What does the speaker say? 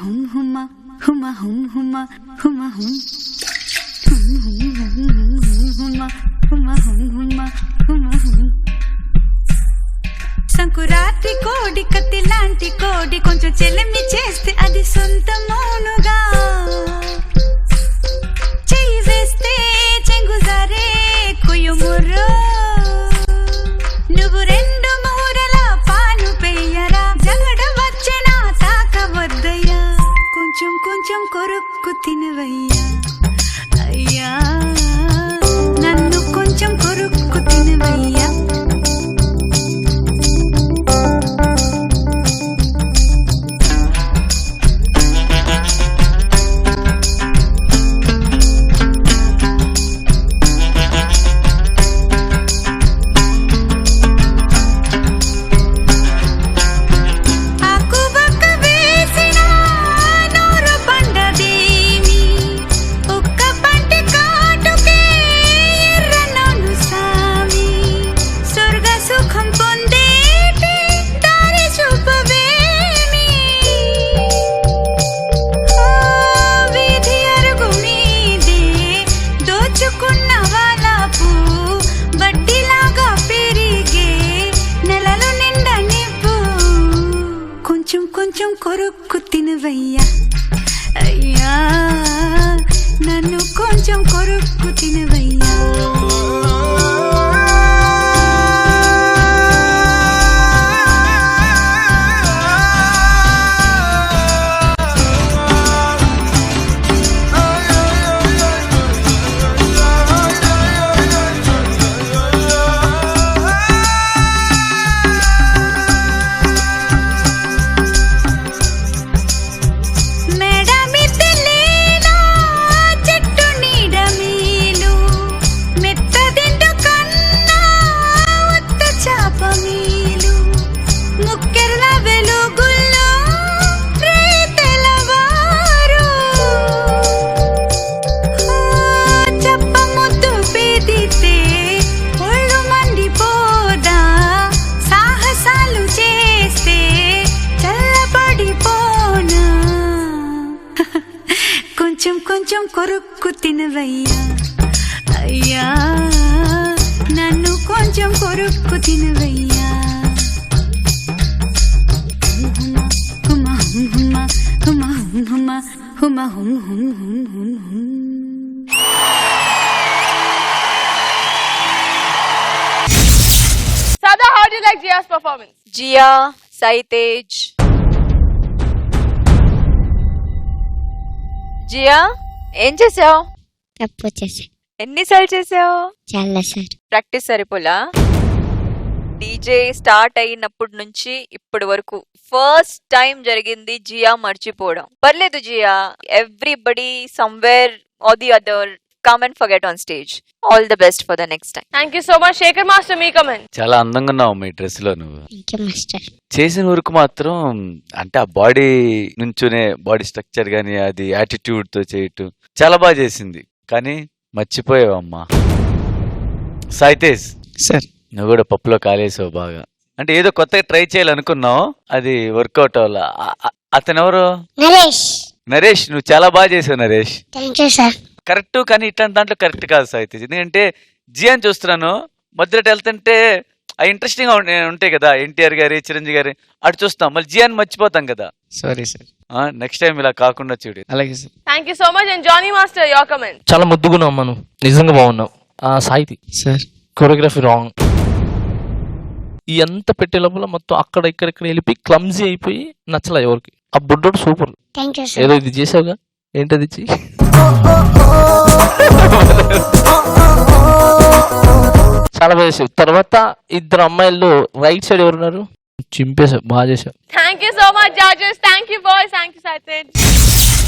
hum humma humma hum humma humma hum humma humma humma humma hum Sankranti కోడి కత్తి లాంటి కోడి కొంచెం చెలిమి చేస్తే అది సొంతమౌనుగా చెయ్యి వేస్తే చెంగుజారే కుయుముర్రో నువ్వు రెండు మూరల పాను పెయ్యరా జగడ వచ్చిన తాకవద్దయ్యా కొంచెం కొంచెం కొరుక్కు తినవయ్యా అయ్యా నన్ను కొంచెం కొరుక్కు తినవయ్యా కొంచెం కొరుక్కు తినవయ్యా అయ్యా నన్ను కొంచెం కొరుక్కు తినవయ్యా కొంచెం కొంచెం కొరుక్కు తినవయ్యా అయ్యా నన్ను కొంచెం కొరుక్కు తినవయ్యా హుమ హుమ హుమ హుమ హుమ హుమ హుమ హుమ హుమ Sada, how do you like Jia's performance? Jia, Saitej. Jiya ఏం చేసావు? తప్పు చేసా. ఎన్నిసార్లు చేసావు? చాలా సార్. ప్రాక్టీస్ సరిపోలా? డీజే స్టార్ట్ అయినప్పటి నుంచి ఇప్పటి వరకు ఫస్ట్ టైం జరిగింది జియా మర్చిపోవడం. పర్లేదు Jiya, everybody somewhere are the other come and forget on stage. All the best for the next time. Thank you so much. Shekhar Master, me comment. చాలా అందంగా ఉన్నావు మీ డ్రెస్ లో నువ్వు. Thank you master. చేసిన వరకు మాత్రం అంటే ఆ బాడీ నుంచునే బాడీ స్ట్రక్చర్ గానీ అది యాటిట్యూడ్ తో చేయటం చాలా బాగా చేసింది. కానీ మర్చిపోయావమ్మా. సాయితేజ్ సార్, నువ్వు కూడా పప్పులో కాలేసావు బాగా. అంటే ఏదో కొత్తగా ట్రై చేయాలనుకున్నావు, అది వర్కౌట్ అవ్వాల. అతను ఎవరు? నరేష్. నరేష్, నువ్వు చాలా బాగా చేసావు Naresh. Thank you sir. Correct, కానీ ఇట్లాంటి దాంట్లో కరెక్ట్ కాదు సాయితేజ్. ఎందుకంటే జియాని చూస్తున్నాను, మధ్యలో వెళ్తుంటే ఆ ఇంట్రెస్టింగ్ గా ఉంటాయి కదా, ఎన్టీఆర్ గారి చిరంజీవి గారి అటు చూస్తాం, మళ్ళీ జియాని మర్చిపోతాం కదా. Sorry sir. నెక్స్ట్ టైం ఇలా కాకుండా చూడు. అలాగే sir. Thank you so much. And Johnny Master, your comment. చాలా ముద్దుగున్నావు అమ్మా, నువ్వు నిజంగా బాగున్నావు. Sahithi sir, choreography wrong. ఈ ఎంత పెట్టే లోపల మొత్తం అక్కడ ఇక్కడ వెళ్ళిపోయి క్లమ్జీ అయిపోయి నచ్చలే ఎవరికి. ఆ బుడ్డోడు సూపర్. Thank you sir. ఏదో ఇది చేసావుగా, ఏంటది చాలా బాగా చేసావు. తర్వాత ఇద్దరు అమ్మాయిలు రైట్ సైడ్ ఎవరున్నారు, చింపేసావు, బాగా చేసావు. Thank you so much, judges. Thank you, boys. Thank you, Saitej.